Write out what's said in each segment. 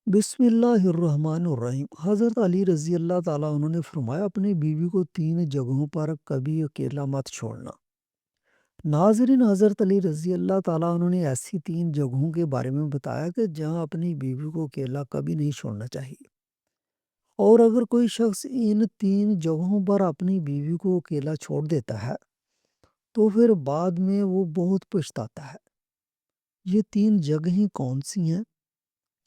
بسم اللہ الرحمن الرحیم۔ حضرت علی رضی اللہ تعالیٰ عنہ نے فرمایا، اپنی بیوی کو 3 جگہوں پر کبھی اکیلا مت چھوڑنا۔ ناظرین، حضرت علی رضی اللہ تعالیٰ عنہ نے ایسی 3 جگہوں کے بارے میں بتایا کہ جہاں اپنی بیوی کو اکیلا کبھی نہیں چھوڑنا چاہیے، اور اگر کوئی شخص ان 3 جگہوں پر اپنی بیوی کو اکیلا چھوڑ دیتا ہے تو پھر بعد میں وہ بہت پچھتاتا ہے۔ یہ 3 جگہیں کون سی ہیں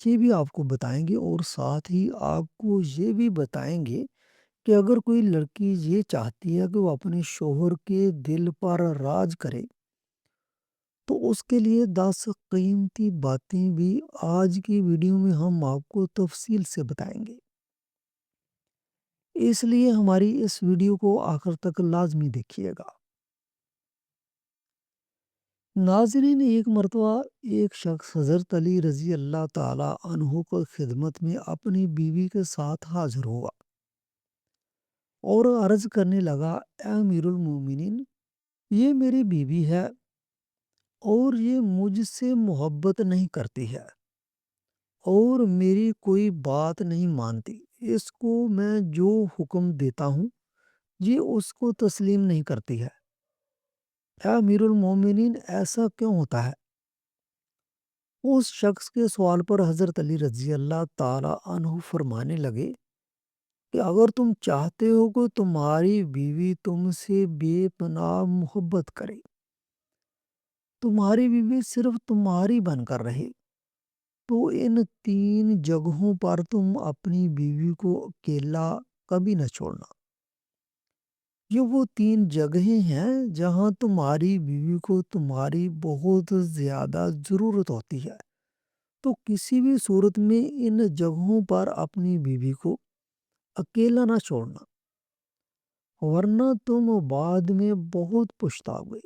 یہ بھی آپ کو بتائیں گے، اور ساتھ ہی آپ کو یہ بھی بتائیں گے کہ اگر کوئی لڑکی یہ چاہتی ہے کہ وہ اپنے شوہر کے دل پر راج کرے تو اس کے لیے 10 قیمتی باتیں بھی آج کی ویڈیو میں ہم آپ کو تفصیل سے بتائیں گے، اس لیے ہماری اس ویڈیو کو آخر تک لازمی دیکھیے گا۔ ناظرین، ایک مرتبہ ایک شخص حضرت علی رضی اللہ تعالیٰ عنہ کو خدمت میں اپنی بیوی کے ساتھ حاضر ہوا اور عرض کرنے لگا، اے امیر المومنین، یہ میری بیوی ہے اور یہ مجھ سے محبت نہیں کرتی ہے اور میری کوئی بات نہیں مانتی۔ اس کو میں جو حکم دیتا ہوں یہ اس کو تسلیم نہیں کرتی ہے۔ اے امیر المومنین، ایسا کیوں ہوتا ہے؟ اس شخص کے سوال پر حضرت علی رضی اللہ تعالیٰ عنہ فرمانے لگے کہ اگر تم چاہتے ہو کہ تمہاری بیوی تم سے بے پناہ محبت کرے، تمہاری بیوی صرف تمہاری بن کر رہے، تو ان 3 جگہوں پر تم اپنی بیوی کو اکیلا کبھی نہ چھوڑنا۔ یہ وہ 3 جگہیں ہیں جہاں تمہاری بیوی کو تمہاری بہت زیادہ ضرورت ہوتی ہے، تو کسی بھی صورت میں ان جگہوں پر اپنی بیوی کو اکیلا نہ چھوڑنا، ورنہ تم بعد میں بہت پچھتاؤ گے۔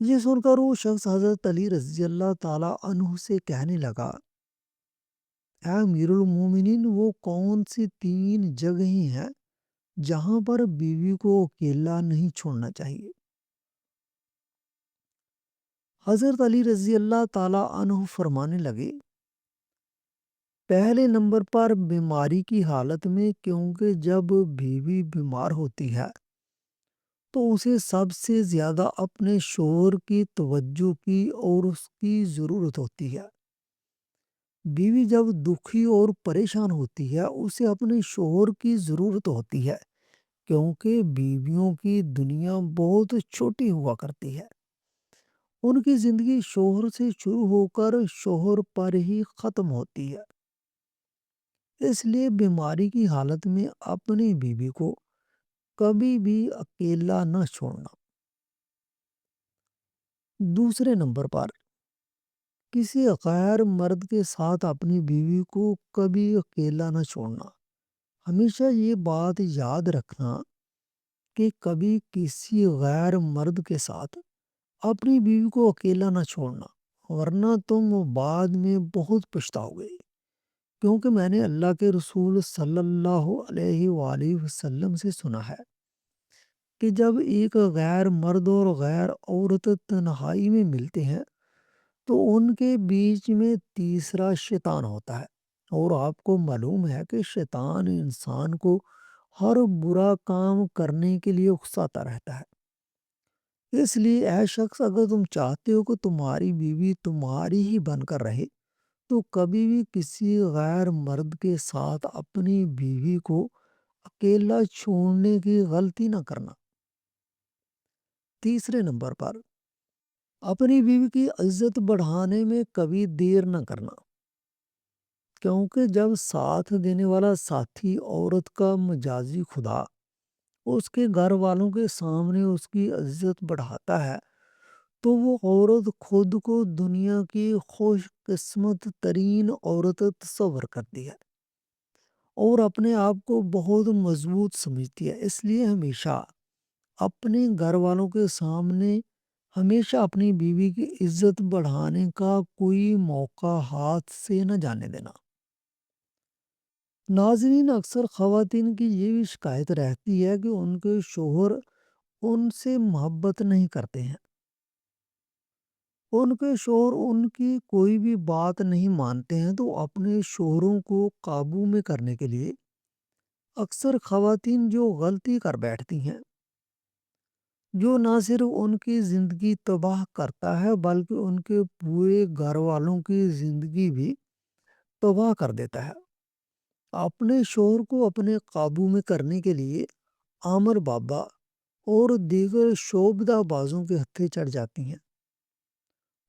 یہ سن کر وہ شخص حضرت علی رضی اللہ تعالیٰ عنہ سے کہنے لگا، اے امیر المومنین، وہ کون سی 3 جگہیں ہیں جہاں پر بیوی کو اکیلا نہیں چھوڑنا چاہیے؟ حضرت علی رضی اللہ تعالیٰ عنہ فرمانے لگے، پہلے نمبر پر بیماری کی حالت میں، کیونکہ جب بیوی بیمار ہوتی ہے تو اسے سب سے زیادہ اپنے شوہر کی توجہ کی اور اس کی ضرورت ہوتی ہے۔ بیوی جب دکھی اور پریشان ہوتی ہے اسے اپنے شوہر کی ضرورت ہوتی ہے، کیونکہ بیویوں کی دنیا بہت چھوٹی ہوا کرتی ہے۔ ان کی زندگی شوہر سے شروع ہو کر شوہر پر ہی ختم ہوتی ہے۔ اس لیے بیماری کی حالت میں اپنی بیوی کو کبھی بھی اکیلا نہ چھوڑنا۔ دوسرے نمبر پر، کسی غیر مرد کے ساتھ اپنی بیوی کو کبھی اکیلا نہ چھوڑنا۔ ہمیشہ یہ بات یاد رکھنا کہ کبھی کسی غیر مرد کے ساتھ اپنی بیوی کو اکیلا نہ چھوڑنا، ورنہ تم بعد میں بہت پچھتاؤ گے، کیونکہ میں نے اللہ کے رسول صلی اللہ علیہ وآلہ وسلم سے سنا ہے کہ جب ایک غیر مرد اور غیر عورت تنہائی میں ملتے ہیں تو ان کے بیچ میں تیسرا شیطان ہوتا ہے، اور آپ کو معلوم ہے کہ شیطان انسان کو ہر برا کام کرنے کے لیے اکساتا رہتا ہے۔ اس لیے اے شخص، اگر تم چاہتے ہو کہ تمہاری بیوی تمہاری ہی بن کر رہے تو کبھی بھی کسی غیر مرد کے ساتھ اپنی بیوی کو اکیلا چھوڑنے کی غلطی نہ کرنا۔ تیسرے نمبر پر، اپنی بیوی کی عزت بڑھانے میں کبھی دیر نہ کرنا، کیونکہ جب ساتھ دینے والا ساتھی عورت کا مجازی خدا اس کے گھر والوں کے سامنے اس کی عزت بڑھاتا ہے تو وہ عورت خود کو دنیا کی خوش قسمت ترین عورت تصور کرتی ہے اور اپنے آپ کو بہت مضبوط سمجھتی ہے۔ اس لیے ہمیشہ اپنے گھر والوں کے سامنے ہمیشہ اپنی بیوی کی عزت بڑھانے کا کوئی موقع ہاتھ سے نہ جانے دینا۔ ناظرین، اکثر خواتین کی یہ بھی شکایت رہتی ہے کہ ان کے شوہر ان سے محبت نہیں کرتے ہیں، ان کے شوہر ان کی کوئی بھی بات نہیں مانتے ہیں تو اپنے شوہروں کو قابو میں کرنے کے لیے اکثر خواتین جو غلطی کر بیٹھتی ہیں، جو نہ صرف ان کی زندگی تباہ کرتا ہے بلکہ ان کے پورے گھر والوں کی زندگی بھی تباہ کر دیتا ہے۔ اپنے شوہر کو اپنے قابو میں کرنے کے لیے عامر بابا اور دیگر شعبدہ بازوں کے ہتھے چڑھ جاتی ہیں،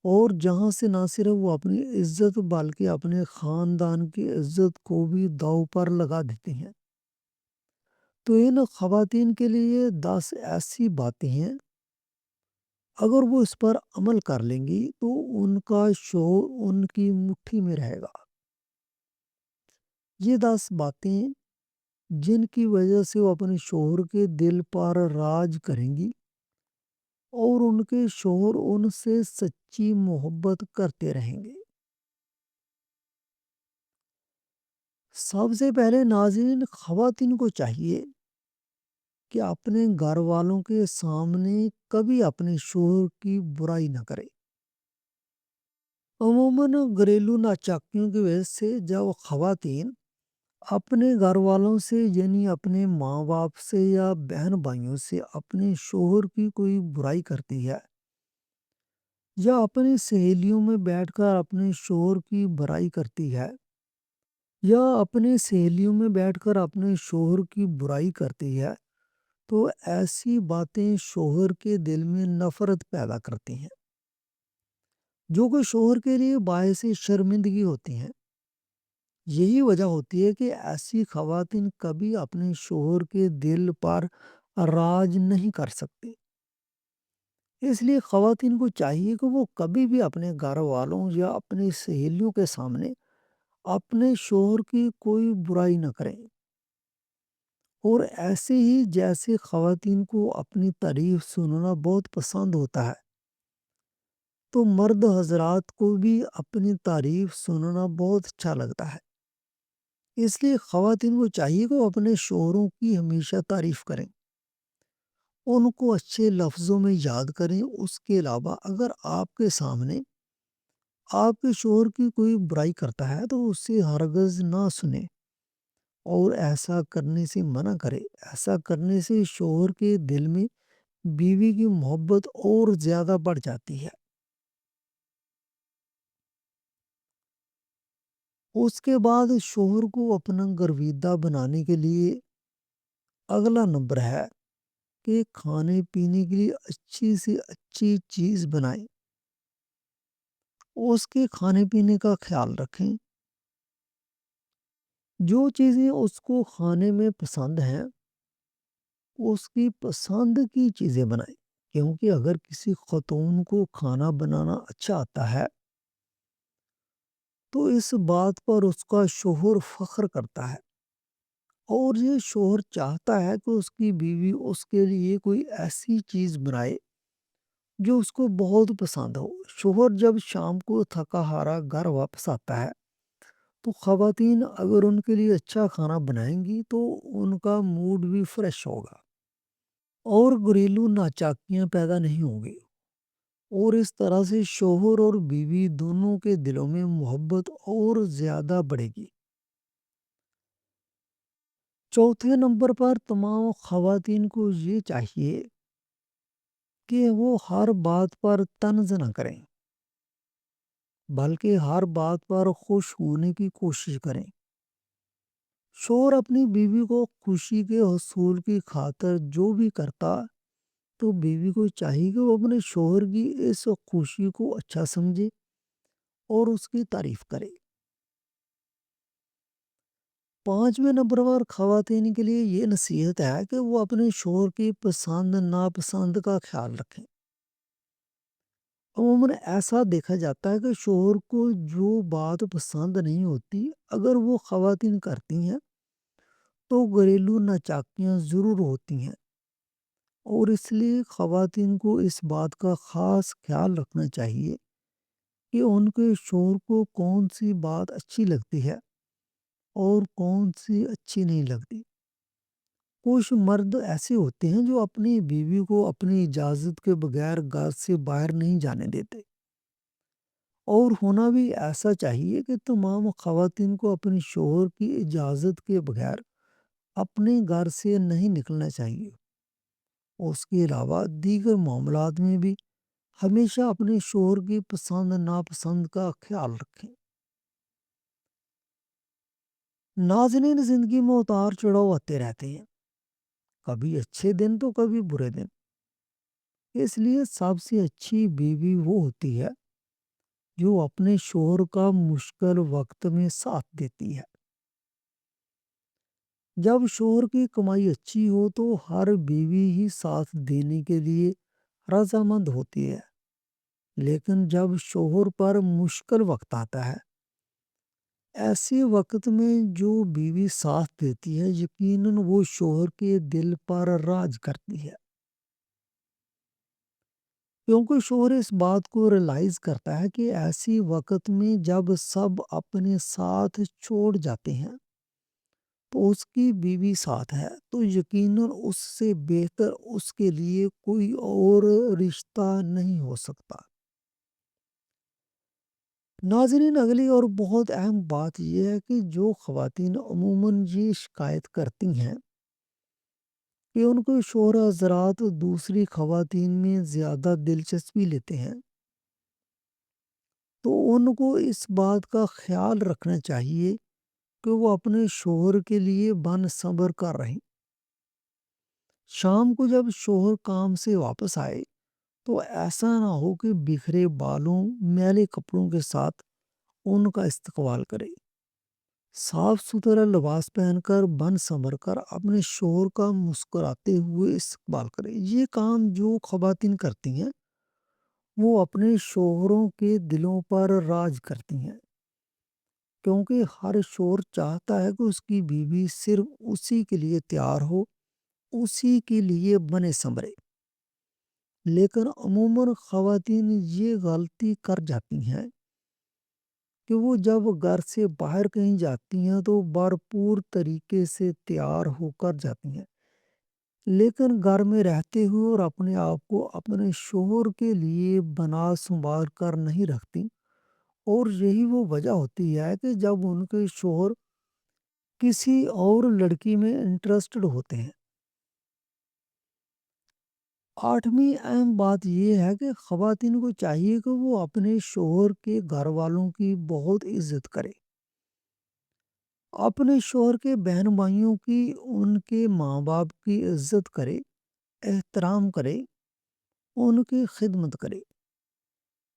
اور جہاں سے نہ صرف وہ اپنی عزت بلکہ اپنے خاندان کی عزت کو بھی داؤ پر لگا دیتی ہیں۔ تو ان خواتین کے لیے 10 ایسی باتیں ہیں، اگر وہ اس پر عمل کر لیں گی تو ان کا شوہر ان کی مٹھی میں رہے گا۔ یہ 10 باتیں جن کی وجہ سے وہ اپنے شوہر کے دل پر راج کریں گی اور ان کے شوہر ان سے سچی محبت کرتے رہیں گے۔ سب سے پہلے ناظرین، خواتین کو چاہیے کہ اپنے گھر والوں کے سامنے کبھی اپنے شوہر کی برائی نہ کرے۔ عموماً گھریلو ناچاکیوں کی وجہ سے جب خواتین اپنے گھر والوں سے یعنی اپنے ماں باپ سے یا بہن بھائیوں سے اپنے شوہر کی کوئی برائی کرتی ہے، یا اپنی سہیلیوں میں بیٹھ کر اپنے شوہر کی برائی کرتی ہے، یا اپنے سہیلیوں میں بیٹھ کر اپنے شوہر کی برائی کرتی ہے، تو ایسی باتیں شوہر کے دل میں نفرت پیدا کرتی ہیں، جو کہ شوہر کے لیے باعث شرمندگی ہوتی ہیں۔ یہی وجہ ہوتی ہے کہ ایسی خواتین کبھی اپنے شوہر کے دل پر راج نہیں کر سکتی۔ اس لیے خواتین کو چاہیے کہ وہ کبھی بھی اپنے گھر والوں یا اپنی سہیلیوں کے سامنے اپنے شوہر کی کوئی برائی نہ کریں۔ اور ایسے ہی جیسے خواتین کو اپنی تعریف سننا بہت پسند ہوتا ہے، تو مرد حضرات کو بھی اپنی تعریف سننا بہت اچھا لگتا ہے۔ اس لیے خواتین کو چاہیے کہ وہ اپنے شوہروں کی ہمیشہ تعریف کریں، ان کو اچھے لفظوں میں یاد کریں۔ اس کے علاوہ اگر آپ کے سامنے آپ کے شوہر کی کوئی برائی کرتا ہے تو اسے ہرگز نہ سنیں اور ایسا کرنے سے منع کرے۔ ایسا کرنے سے شوہر کے دل میں بیوی کی محبت اور زیادہ بڑھ جاتی ہے۔ اس کے بعد شوہر کو اپنا گرویدہ بنانے کے لیے اگلا نمبر ہے کہ کھانے پینے کے لیے اچھی سے اچھی چیز بنائیں، اس کے کھانے پینے کا خیال رکھیں۔ جو چیزیں اس کو کھانے میں پسند ہیں اس کی پسند کی چیزیں بنائیں، کیونکہ اگر کسی خاتون کو کھانا بنانا اچھا آتا ہے تو اس بات پر اس کا شوہر فخر کرتا ہے، اور یہ شوہر چاہتا ہے کہ اس کی بیوی اس کے لیے کوئی ایسی چیز بنائے جو اس کو بہت پسند ہو۔ شوہر جب شام کو تھکا ہارا گھر واپس آتا ہے تو خواتین اگر ان کے لیے اچھا کھانا بنائیں گی تو ان کا موڈ بھی فریش ہوگا اور گھریلو ناچاکیاں پیدا نہیں ہوں گی، اور اس طرح سے شوہر اور بیوی دونوں کے دلوں میں محبت اور زیادہ بڑھے گی۔ چوتھے نمبر پر تمام خواتین کو یہ چاہیے کہ وہ ہر بات پر طنز نہ کریں، بلکہ ہر بات پر خوش ہونے کی کوشش کریں۔ شوہر اپنی بیوی کو خوشی کے حصول کی خاطر جو بھی کرتا تو بیوی کو چاہیے کہ وہ اپنے شوہر کی اس خوشی کو اچھا سمجھے اور اس کی تعریف کرے۔ 5ویں نمبر پر خواتین کے لیے یہ نصیحت ہے کہ وہ اپنے شوہر کی پسند ناپسند کا خیال رکھیں۔ عموماً ایسا دیکھا جاتا ہے کہ شوہر کو جو بات پسند نہیں ہوتی اگر وہ خواتین کرتی ہیں تو گھریلو ناچاکیاں ضرور ہوتی ہیں، اور اس لیے خواتین کو اس بات کا خاص خیال رکھنا چاہیے کہ ان کے شوہر کو کون سی بات اچھی لگتی ہے اور کون سی اچھی نہیں لگتی۔ کچھ مرد ایسے ہوتے ہیں جو اپنی بیوی کو اپنی اجازت کے بغیر گھر سے باہر نہیں جانے دیتے، اور ہونا بھی ایسا چاہیے کہ تمام خواتین کو اپنے شوہر کی اجازت کے بغیر اپنے گھر سے نہیں نکلنا چاہیے۔ اس کے علاوہ دیگر معاملات میں بھی ہمیشہ اپنے شوہر کی پسند ناپسند کا خیال رکھیں۔ ناظرین، زندگی میں اتار چڑھاؤ آتے رہتے ہیں، کبھی اچھے دن تو کبھی برے دن۔ اس لیے سب سے اچھی بیوی وہ ہوتی ہے جو اپنے شوہر کا مشکل وقت میں ساتھ دیتی ہے۔ جب شوہر کی کمائی اچھی ہو تو ہر بیوی ہی ساتھ دینے کے لیے رضامند ہوتی ہے، لیکن جب شوہر پر مشکل وقت آتا ہے، ایسے وقت میں جو بیوی ساتھ دیتی ہے یقیناً وہ شوہر کے دل پر راج کرتی ہے، کیونکہ شوہر اس بات کو ریلائز کرتا ہے کہ ایسی وقت میں جب سب اپنے ساتھ چھوڑ جاتے ہیں تو اس کی بیوی ساتھ ہے، تو یقیناً اس سے بہتر اس کے لیے کوئی اور رشتہ نہیں ہو سکتا۔ ناظرین، اگلی اور بہت اہم بات یہ ہے کہ جو خواتین عموماً یہ شکایت کرتی ہیں کہ ان کے شوہر حضرات دوسری خواتین میں زیادہ دلچسپی لیتے ہیں، تو ان کو اس بات کا خیال رکھنا چاہیے کہ وہ اپنے شوہر کے لیے بن صبر کر رہیں۔ شام کو جب شوہر کام سے واپس آئے تو ایسا نہ ہو کہ بکھرے بالوں میلے کپڑوں کے ساتھ ان کا استقبال کرے۔ صاف ستھرا لباس پہن کر بن سنور کر اپنے شوہر کا مسکراتے ہوئے استقبال کرے۔ یہ کام جو خواتین کرتی ہیں وہ اپنے شوہروں کے دلوں پر راج کرتی ہیں، کیونکہ ہر شوہر چاہتا ہے کہ اس کی بیوی صرف اسی کے لیے تیار ہو، اسی کے لیے بنے سنورے۔ لیکن عموماً خواتین یہ غلطی کر جاتی ہیں کہ وہ جب گھر سے باہر کہیں جاتی ہیں تو بھرپور طریقے سے تیار ہو کر جاتی ہیں، لیکن گھر میں رہتے ہوئے اور اپنے آپ کو اپنے شوہر کے لیے بنا سنبھال کر نہیں رکھتی، اور یہی وہ وجہ ہوتی ہے کہ جب ان کے شوہر کسی اور لڑکی میں انٹرسٹڈ ہوتے ہیں۔ 8ویں اہم بات یہ ہے کہ خواتین کو چاہیے کہ وہ اپنے شوہر کے گھر والوں کی بہت عزت کرے، اپنے شوہر کے بہن بھائیوں کی، ان کے ماں باپ کی عزت کرے، احترام کرے، ان کی خدمت کرے۔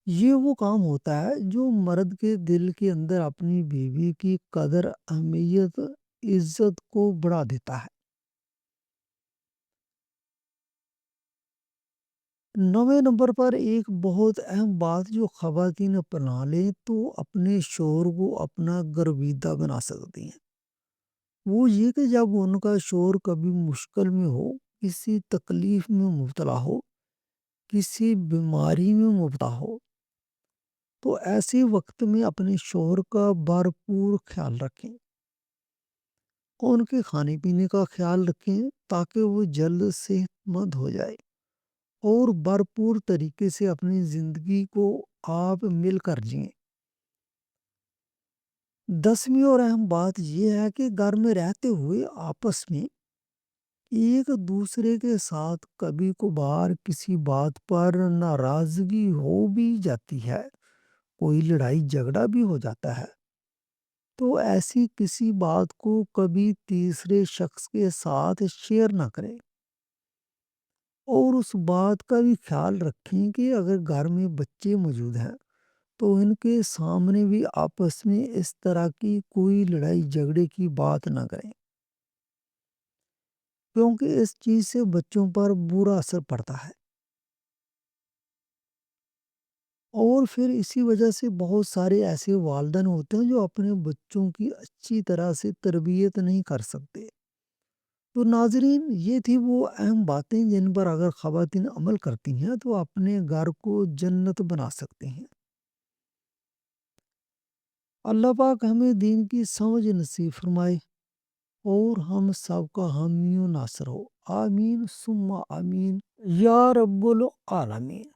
یہ وہ کام ہوتا ہے جو مرد کے دل کے اندر اپنی بیوی کی قدر، اہمیت، عزت کو بڑھا دیتا ہے۔ 9ویں نمبر پر ایک بہت اہم بات جو خواتین اپنا لیں تو اپنے شوہر کو اپنا گرویدہ بنا سکتی ہیں، وہ یہ کہ جب ان کا شوہر کبھی مشکل میں ہو، کسی تکلیف میں مبتلا ہو، کسی بیماری میں مبتلا ہو، تو ایسے وقت میں اپنے شوہر کا بھرپور خیال رکھیں، ان کے کھانے پینے کا خیال رکھیں تاکہ وہ جلد صحت مند ہو جائے، اور بھرپور طریقے سے اپنی زندگی کو آپ مل کر جئیں۔ 10ویں اور اہم بات یہ ہے کہ گھر میں رہتے ہوئے آپس میں ایک دوسرے کے ساتھ کبھی کبھار کسی بات پر ناراضگی ہو بھی جاتی ہے، کوئی لڑائی جھگڑا بھی ہو جاتا ہے، تو ایسی کسی بات کو کبھی تیسرے شخص کے ساتھ شیئر نہ کریں، اور اس بات کا بھی خیال رکھیں کہ اگر گھر میں بچے موجود ہیں تو ان کے سامنے بھی آپس میں اس طرح کی کوئی لڑائی جھگڑے کی بات نہ کریں، کیونکہ اس چیز سے بچوں پر برا اثر پڑتا ہے، اور پھر اسی وجہ سے بہت سارے ایسے والدین ہوتے ہیں جو اپنے بچوں کی اچھی طرح سے تربیت نہیں کر سکتے۔ تو ناظرین، یہ تھی وہ اہم باتیں جن پر اگر خواتین عمل کرتی ہیں تو اپنے گھر کو جنت بنا سکتے ہیں۔ اللہ پاک ہمیں دین کی سمجھ نصیب فرمائے اور ہم سب کا حامی و ناصر ہو، آمین ثم آمین یا رب العالمین۔